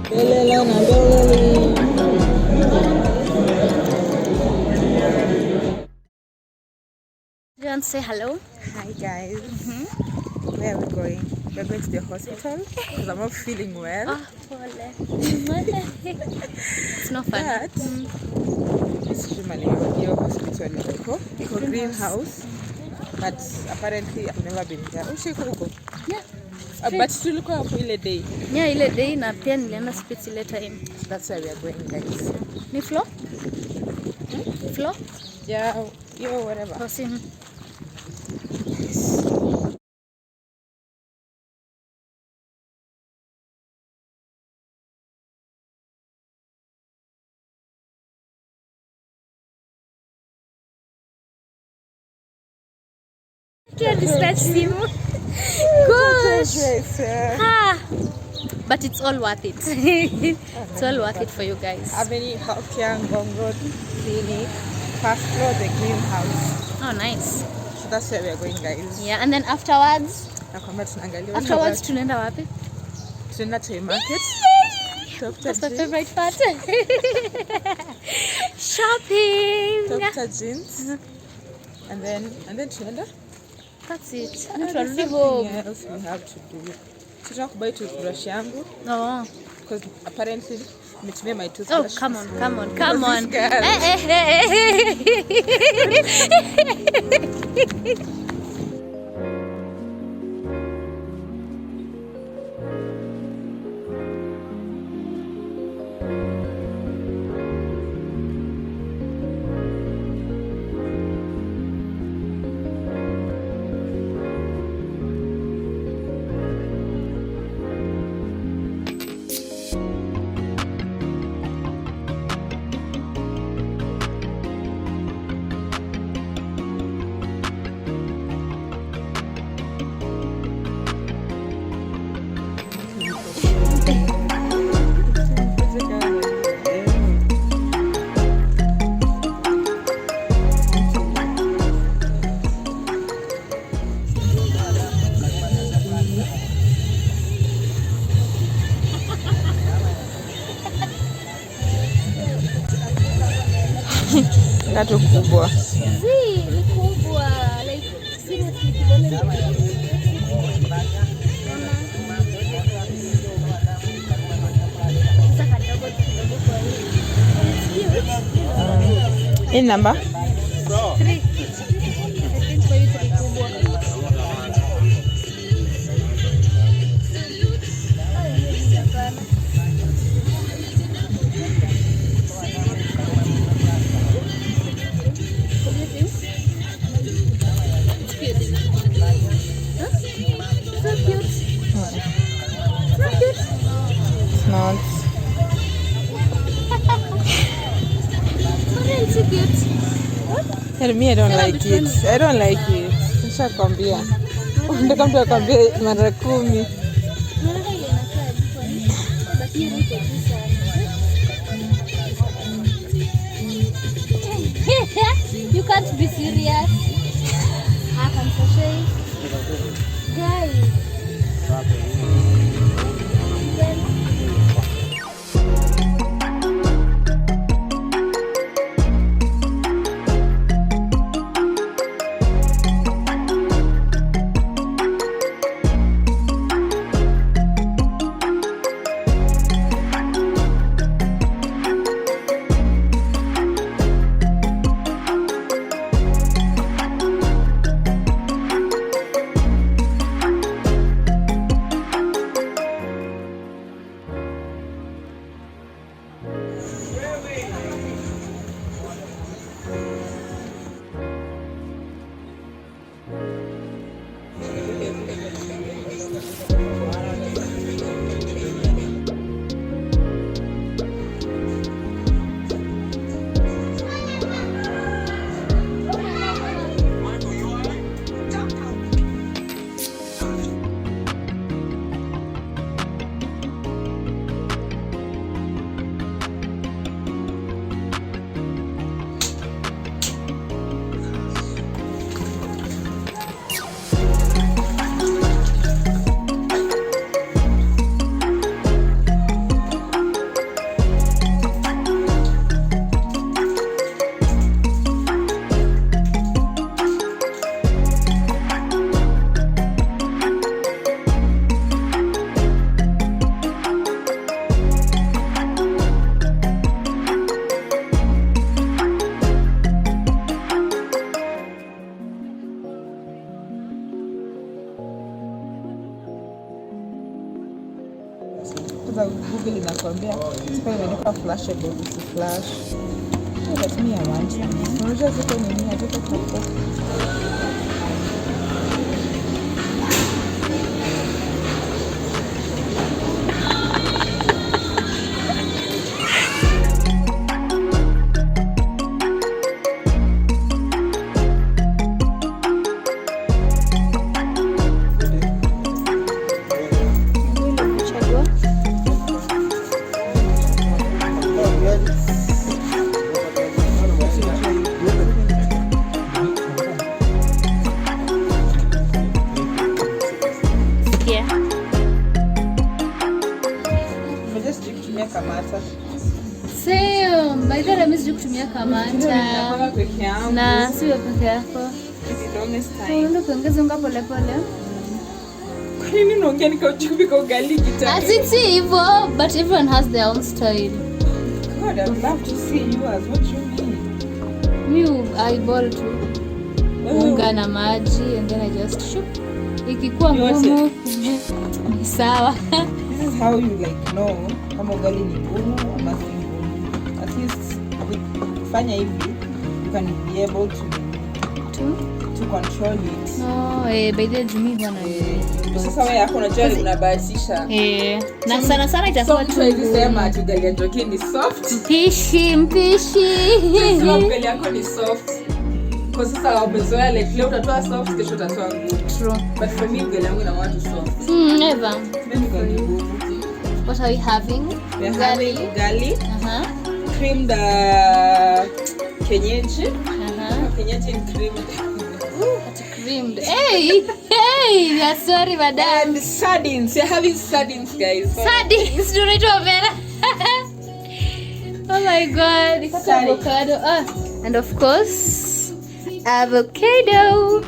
Belela na beleli. Do you want to say hello? Hi guys. Where are we going? We're going to the hospital because I'm not feeling well. Oh, it's not fun. But it's usually your hospital iko greenhouse. But apparently I've never been there. Ushiko. Yeah. But tulikuwa hapo ile day. Yeah, ile day na pia nilienda spits ile time. So that's where we are going, guys. Ni floor? Floor? Yeah, yo whatever. Crossing. Can dispatch him. Gosh. But it's all worth it. It's all worth it for you guys. Avenue, Hokiang, Gong Road, Clinic, first floor, the greenhouse. Oh, nice. So that's where we are going, guys. Yeah, and then afterwards? Afterwards, tunaenda wapi? Tunaenda Toi Market. That's my favorite part. Shopping. Dr. Jeans. And then tunaenda. That's it. Something else we have to do. Tutaka kubuy toothbrush yangu. Oh. Because apparently nimetumia my toothbrush. Oh, come on. Tatu kubwa. Ni kubwa. Like seriously kidole. In number? 3. I think for you 3 kubwa. Not. Tell me I don't like it. I don't like it. Nishakwambia. Ndio mtu akwambia mara 10. You can't be serious. I can say, guys. Kwanza Google inakwambia sasa imeandikwa flashable, si flash. But me I want it. Unajua ziko nini nataka hapo. Same. By the way, mimi sijui kutumia kamata. Na sio peke yako. Ndio kuongeza unga pole pole. Kwa nini unaongea nikauchukua ugali kitani? As it's hivyo, but everyone has their own style. God, I'd love to see yours. What you mean? You eyeball tu. Unga na maji and then I just shoot. Ikikuwa ngumu ni sawa. This is how you like know kama ugali ni ngumu ama si ngumu. At least ukifanya hivi you can be able to control it. No, by the jumi bwana. Sasa wewe hapo unajua unabahatisha. Na sana sana itakuwa tu hivi sema ati ugali yako ni soft. Mpishi. Sasa ugali yako ni soft. Kwa sasa umezoea like leo utatoa soft kesho utatoa ngumu. True. But for me ugali yangu inakuwa tu soft. Never. What are we having? We are having ugali. Creamed Kienyeji. Kienyeji and creamed. That's creamed. Hey, we are sorry, madam. And sardines. We are having sardines, guys. Sardines. Do you know Omena? Oh my God. Avocado. And of course, avocado.